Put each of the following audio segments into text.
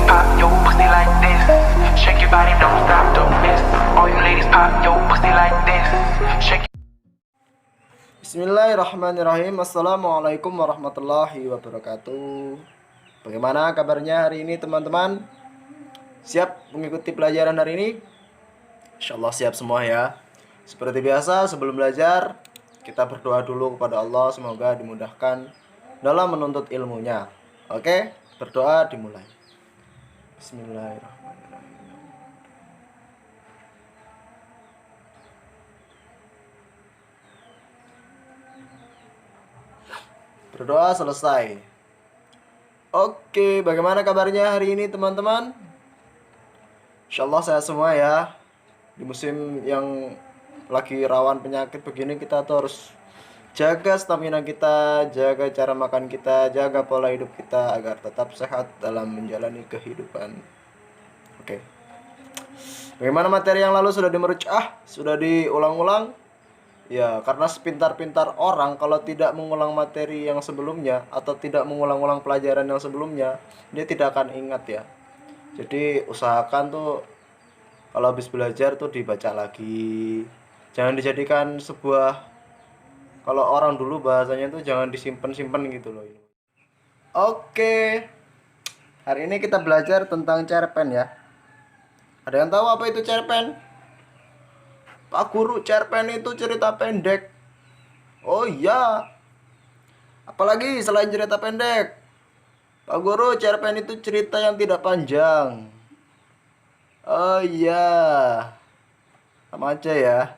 pop your pussy like this. Shake your body, don't stop, don't miss. All you ladies pop your pussy like this. Shake. Bismillahirrahmanirrahim. Assalamualaikum warahmatullahi wabarakatuh. Bagaimana kabarnya hari ini teman-teman? Siap mengikuti pelajaran hari ini? Insyaallah siap semua ya. Seperti biasa sebelum belajar kita berdoa dulu kepada Allah, semoga dimudahkan dalam menuntut ilmunya. Oke, berdoa dimulai. Bismillahirrahmanirrahim. Berdoa selesai. Oke, bagaimana kabarnya hari ini teman-teman? Insyaallah sehat semua ya. Di musim yang lagi rawan penyakit begini, kita tuh harus jaga stamina kita, jaga cara makan kita, jaga pola hidup kita agar tetap sehat dalam menjalani kehidupan. Oke. Bagaimana materi yang lalu sudah dimerucah, sudah diulang-ulang? Ya, karena sepintar-pintar orang kalau tidak mengulang materi yang sebelumnya atau tidak mengulang-ulang pelajaran yang sebelumnya, dia tidak akan ingat ya. Jadi usahakan tuh kalau habis belajar tuh dibaca lagi. Jangan dijadikan sebuah, kalau orang dulu bahasanya tuh jangan disimpan-simpan gitu loh. Oke. Hari ini kita belajar tentang cerpen ya. Ada yang tahu apa itu cerpen? Pak Guru, cerpen itu cerita pendek. Oh iya. Apalagi selain cerita pendek? Pak Guru, cerpen itu cerita yang tidak panjang. Oh iya. Sama aja ya.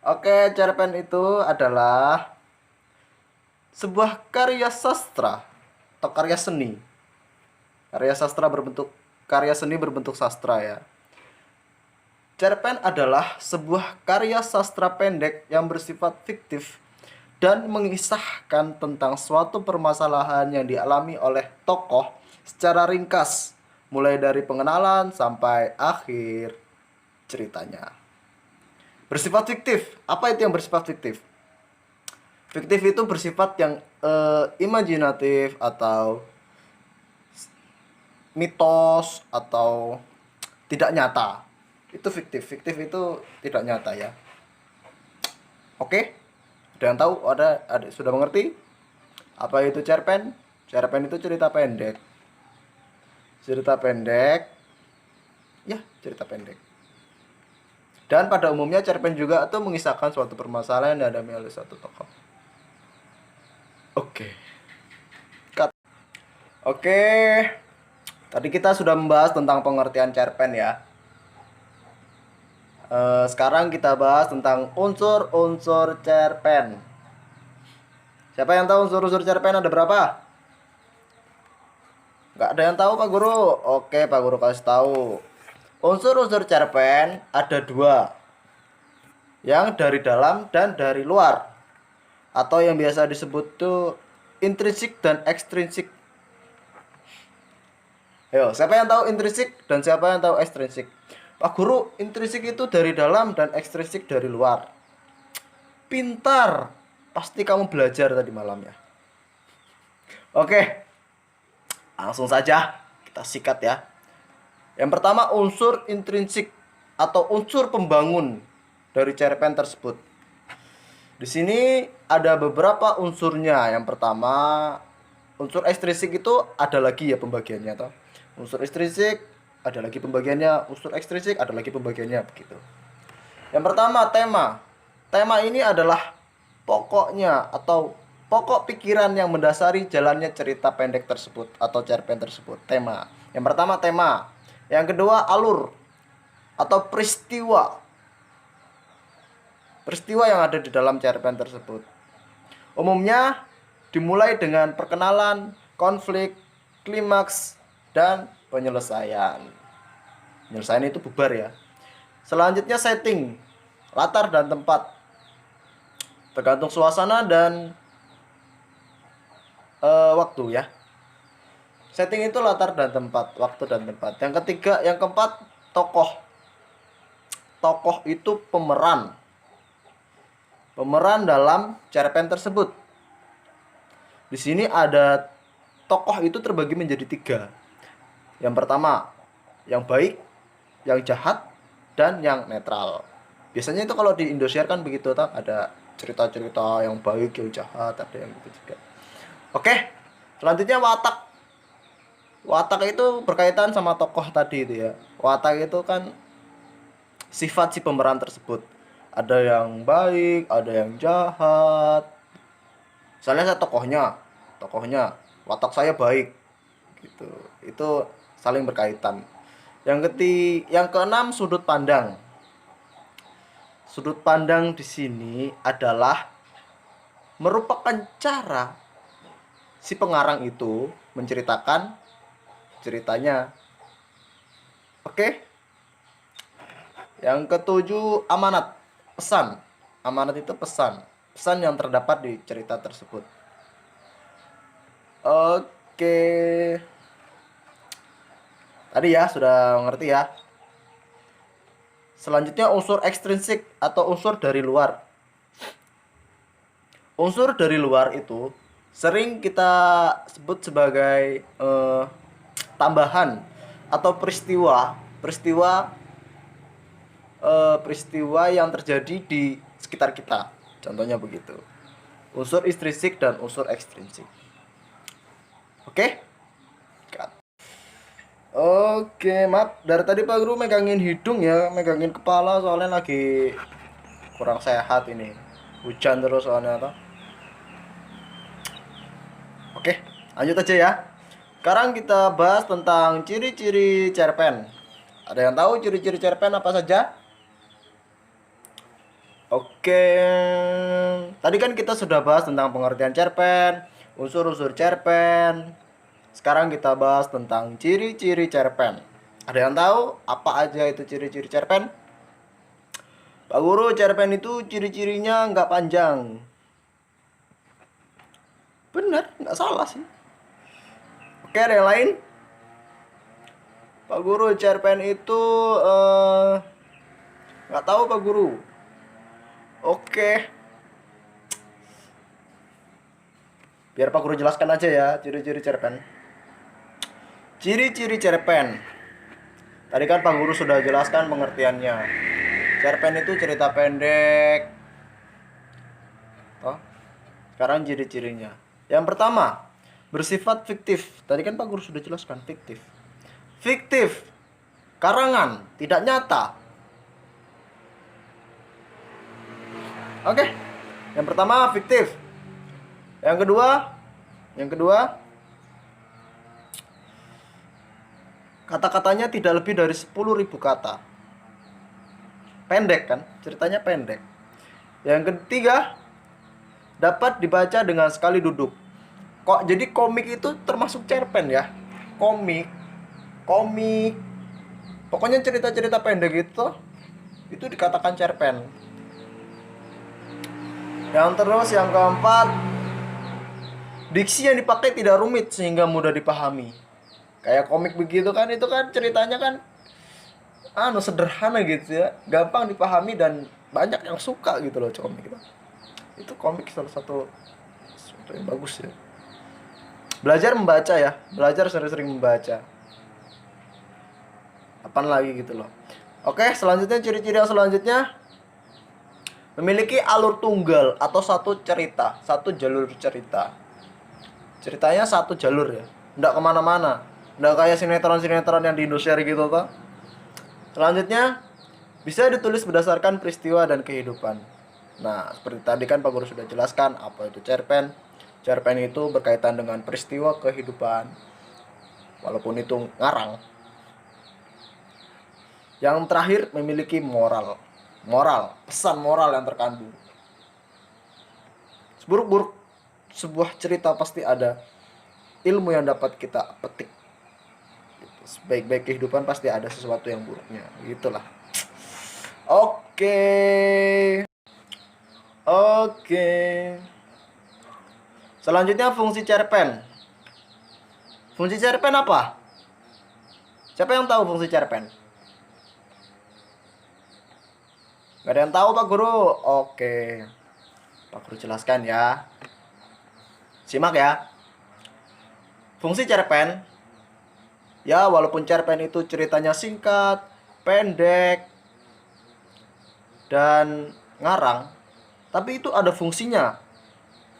Oke, cerpen itu adalah sebuah karya sastra atau karya seni. Karya seni berbentuk sastra ya. Cerpen adalah sebuah karya sastra pendek yang bersifat fiktif dan mengisahkan tentang suatu permasalahan yang dialami oleh tokoh secara ringkas, mulai dari pengenalan sampai akhir ceritanya. Bersifat fiktif. Apa itu yang bersifat fiktif? Fiktif itu bersifat yang imajinatif atau mitos atau tidak nyata. Itu fiktif. Fiktif itu tidak nyata ya. Oke? Ada yang tahu? Ada sudah mengerti? Apa itu cerpen? Cerpen itu cerita pendek. Cerita pendek. Ya, cerita pendek. Dan pada umumnya cerpen juga itu mengisahkan suatu permasalahan yang dihadapi oleh suatu tokoh. Oke. Cut. Oke. Tadi kita sudah membahas tentang pengertian cerpen ya. Sekarang kita bahas tentang unsur-unsur cerpen. Siapa yang tahu unsur-unsur cerpen ada berapa? Nggak ada yang tahu Pak Guru? Oke, Pak Guru kasih tahu. Unsur-unsur cerpen ada dua, yang dari dalam dan dari luar, atau yang biasa disebut tuh intrinsik dan ekstrinsik. Ayo, siapa yang tahu intrinsik dan siapa yang tahu ekstrinsik? Pak Guru, intrinsik itu dari dalam dan ekstrinsik dari luar. Pintar, pasti kamu belajar tadi malam ya. Oke, langsung saja kita sikat ya. Yang pertama unsur intrinsik atau unsur pembangun dari cerpen tersebut. Di sini ada beberapa unsurnya. Yang pertama unsur ekstrinsik itu ada lagi ya pembagiannya toh. Unsur ekstrinsik ada lagi pembagiannya, unsur ekstrinsik ada lagi pembagiannya begitu. Yang pertama tema. Tema ini adalah pokoknya atau pokok pikiran yang mendasari jalannya cerita pendek tersebut atau cerpen tersebut. Tema. Yang pertama tema. Yang kedua alur atau peristiwa. Peristiwa yang ada di dalam cerpen tersebut. Umumnya dimulai dengan perkenalan, konflik, klimaks, dan penyelesaian. Penyelesaian itu bubar ya. Selanjutnya setting, latar dan tempat. Tergantung suasana dan waktu ya. Setting itu latar dan tempat, waktu dan tempat. Yang ketiga, yang keempat, tokoh. Tokoh itu pemeran. Pemeran dalam cerpen tersebut. Di sini ada tokoh itu terbagi menjadi tiga. Yang pertama, yang baik, yang jahat, dan yang netral. Biasanya itu kalau di Indosiar kan begitu, tak? Ada cerita-cerita yang baik, yang jahat, ada yang gitu juga. Oke, selanjutnya watak. Watak itu berkaitan sama tokoh tadi itu ya. Watak itu kan sifat si pemeran tersebut. Ada yang baik, ada yang jahat. Misalnya saya tokohnya watak saya baik gitu. Itu saling berkaitan. Yang keenam, sudut pandang. Sudut pandang di sini adalah merupakan cara si pengarang itu menceritakan ceritanya. Oke. Yang ketujuh, amanat, pesan. Amanat itu pesan. Pesan yang terdapat di cerita tersebut. Oke. Tadi ya sudah mengerti ya. Selanjutnya unsur ekstrinsik atau unsur dari luar. Unsur dari luar itu sering kita sebut sebagai tambahan atau peristiwa yang terjadi di sekitar kita. Contohnya begitu. Unsur intrinsik dan unsur ekstrinsik. Oke? Oke, maaf. Dari tadi Pak Guru megangin hidung ya, megangin kepala soalnya lagi kurang sehat ini. Hujan terus soalnya apa? Oke, lanjut aja ya. Sekarang kita bahas tentang ciri-ciri cerpen. Ada yang tahu ciri-ciri cerpen apa saja? Oke, tadi kan kita sudah bahas tentang pengertian cerpen, unsur-unsur cerpen. Sekarang kita bahas tentang ciri-ciri cerpen. Ada yang tahu apa aja itu ciri-ciri cerpen? Pak Guru, cerpen itu ciri-cirinya nggak panjang. Bener, nggak salah sih. Oke, ada yang lain? Pak Guru, cerpen itu nggak tahu Pak Guru. Oke. Biar Pak Guru jelaskan aja ya ciri-ciri cerpen. Ciri-ciri cerpen. Tadi kan Pak Guru sudah jelaskan pengertiannya. Cerpen itu cerita pendek. Oh, sekarang ciri-cirinya. Yang pertama, bersifat fiktif. Tadi kan Pak Guru sudah jelaskan fiktif. Fiktif, karangan, tidak nyata. Oke. Yang pertama fiktif. Yang kedua kata-katanya tidak lebih dari 10.000 kata. Pendek kan? Ceritanya pendek. Yang ketiga, dapat dibaca dengan sekali duduk. Kok jadi komik itu termasuk cerpen ya? Komik. Pokoknya cerita-cerita pendek itu dikatakan cerpen. Yang keempat, diksi yang dipakai tidak rumit sehingga mudah dipahami. Kayak komik begitu kan, itu kan ceritanya kan sederhana gitu ya, gampang dipahami dan banyak yang suka gitu loh komik itu. Itu komik salah satu yang bagus ya. Belajar membaca ya, belajar sering-sering membaca. Apaan lagi gitu loh. Oke, selanjutnya ciri-ciri yang selanjutnya, memiliki alur tunggal atau satu jalur cerita. Ceritanya satu jalur ya, nggak kemana-mana, nggak kayak sinetron yang di Indosiar gitu toh. Selanjutnya, bisa ditulis berdasarkan peristiwa dan kehidupan. Nah, seperti tadi kan Pak Guru sudah jelaskan apa itu cerpen. Cerpen itu berkaitan dengan peristiwa kehidupan, walaupun itu ngarang. Yang terakhir, memiliki pesan moral yang terkandung. Seburuk-buruk sebuah cerita pasti ada ilmu yang dapat kita petik. Sebaik-baik kehidupan pasti ada sesuatu yang buruknya. Gitulah. Oke. Selanjutnya fungsi cerpen. Fungsi cerpen apa? Siapa yang tahu fungsi cerpen? Gak ada yang tahu Pak Guru? Oke, Pak Guru jelaskan ya. Simak ya. Fungsi cerpen Ya, walaupun cerpen itu ceritanya singkat, pendek, dan ngarang, tapi itu ada fungsinya.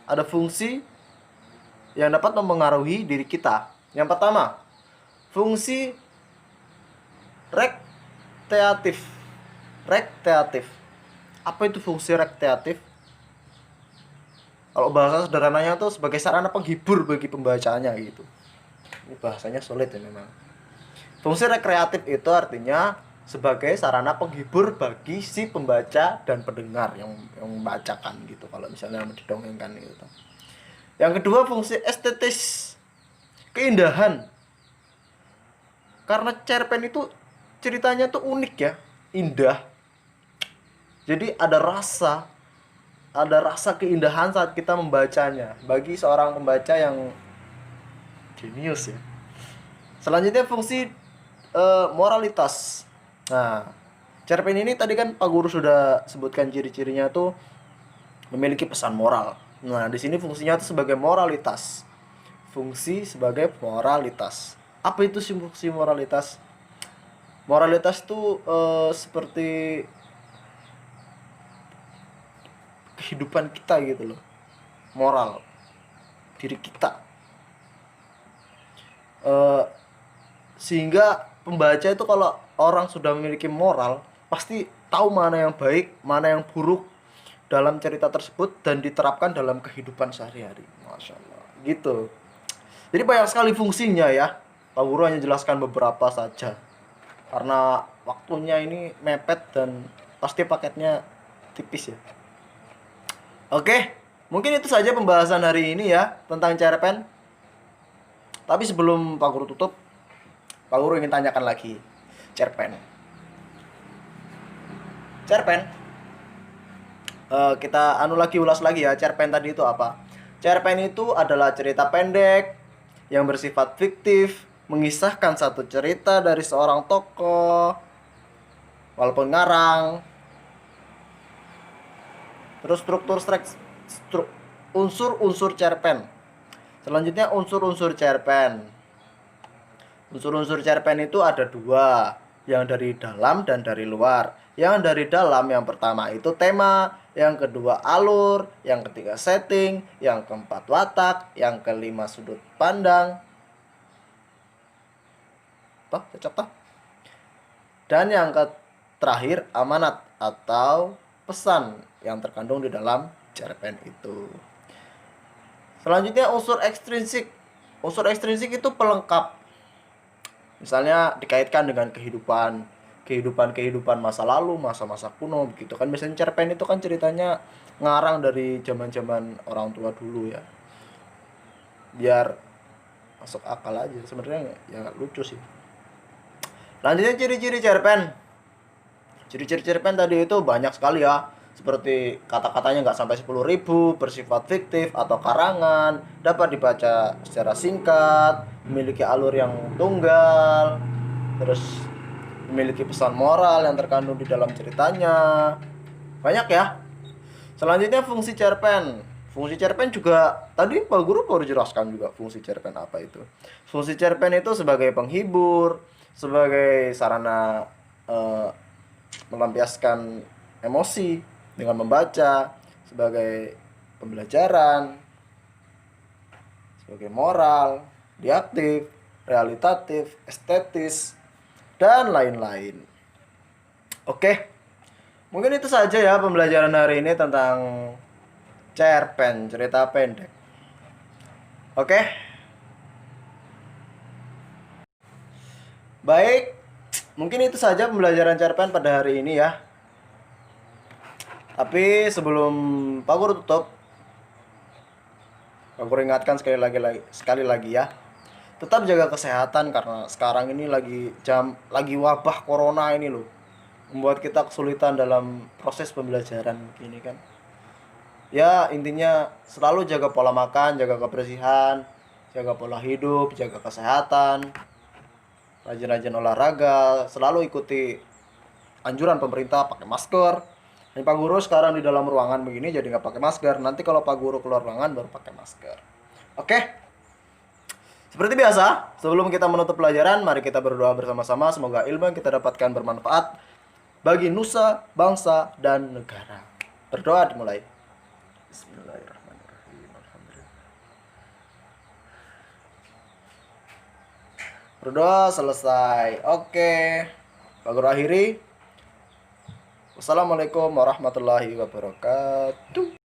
Ada fungsi yang dapat mempengaruhi diri kita. Yang pertama, fungsi rekreatif. Rekreatif. Apa itu fungsi rekreatif? Kalau bahasa sederhananya itu sebagai sarana penghibur bagi pembacanya gitu. Ini bahasanya sulit ya memang. Fungsi rekreatif itu artinya sebagai sarana penghibur bagi si pembaca dan pendengar yang membacakan gitu. Kalau misalnya didongengkan gitu. Yang kedua, fungsi estetis, keindahan. Karena cerpen itu ceritanya tuh unik ya, indah. Jadi ada rasa keindahan saat kita membacanya bagi seorang pembaca yang jenius ya. Selanjutnya fungsi moralitas. Nah, cerpen ini tadi kan Pak Guru sudah sebutkan ciri-cirinya tuh memiliki pesan moral. Nah, di sini fungsinya itu sebagai moralitas. Fungsi sebagai moralitas. Apa itu sih fungsi moralitas? Moralitas itu seperti kehidupan kita gitu loh. Moral diri kita. Sehingga pembaca itu kalau orang sudah memiliki moral, pasti tahu mana yang baik, mana yang buruk dalam cerita tersebut dan diterapkan dalam kehidupan sehari-hari. Masya Allah. Gitu. Jadi banyak sekali fungsinya ya. Pak Guru hanya jelaskan beberapa saja. Karena waktunya ini mepet dan pasti paketnya tipis ya. Oke, mungkin itu saja pembahasan hari ini ya tentang cerpen. Tapi sebelum Pak Guru tutup, Pak Guru ingin tanyakan lagi. Cerpen. Kita ulas lagi ya, cerpen tadi itu apa? Cerpen itu adalah cerita pendek yang bersifat fiktif, mengisahkan satu cerita dari seorang tokoh walaupun ngarang. Terus unsur-unsur cerpen. Selanjutnya unsur-unsur cerpen. Unsur-unsur cerpen itu ada dua, yang dari dalam dan dari luar. Yang dari dalam yang pertama itu tema, yang kedua alur, yang ketiga setting, yang keempat watak, yang kelima sudut pandang. Toh, cocok toh? Dan yang terakhir amanat atau pesan yang terkandung di dalam cerpen itu. Selanjutnya unsur ekstrinsik. Unsur ekstrinsik itu pelengkap. Misalnya dikaitkan dengan kehidupan masa lalu, masa-masa kuno begitu kan. Biasanya cerpen itu kan ceritanya ngarang dari zaman-zaman orang tua dulu ya. Biar masuk akal aja. Sebenarnya ya lucu sih. Lanjutnya ciri-ciri cerpen. Ciri-ciri cerpen tadi itu banyak sekali ya. Seperti kata-katanya nggak sampai 10.000, bersifat fiktif atau karangan, dapat dibaca secara singkat, memiliki alur yang tunggal, terus memiliki pesan moral yang terkandung di dalam ceritanya. Banyak ya. Selanjutnya fungsi cerpen. Fungsi cerpen juga tadi Pak Guru baru jelaskan juga fungsi cerpen apa itu. Fungsi cerpen itu sebagai penghibur, sebagai sarana melampiaskan emosi dengan membaca, sebagai pembelajaran, sebagai moral, didaktik, realitatif, estetis, dan lain-lain. Oke, mungkin itu saja ya pembelajaran hari ini tentang cerpen, cerita pendek. Oke, baik, mungkin itu saja pembelajaran cerpen pada hari ini ya. Tapi sebelum Pak Guru tutup, Pak Guru ingatkan sekali lagi ya. Tetap jaga kesehatan karena sekarang ini lagi wabah corona ini loh. Membuat kita kesulitan dalam proses pembelajaran begini kan. Ya, intinya selalu jaga pola makan, jaga kebersihan, jaga pola hidup, jaga kesehatan. Rajin-rajin olahraga, selalu ikuti anjuran pemerintah pakai masker. Ini Pak Guru sekarang di dalam ruangan begini jadi nggak pakai masker. Nanti kalau Pak Guru keluar ruangan baru pakai masker. Oke. Seperti biasa, sebelum kita menutup pelajaran, mari kita berdoa bersama-sama. Semoga ilmu yang kita dapatkan bermanfaat bagi nusa, bangsa, dan negara. Berdoa dimulai. Bismillahirrahmanirrahim. Alhamdulillah. Berdoa selesai. Oke. Pak Guru akhiri. Wassalamualaikum warahmatullahi wabarakatuh.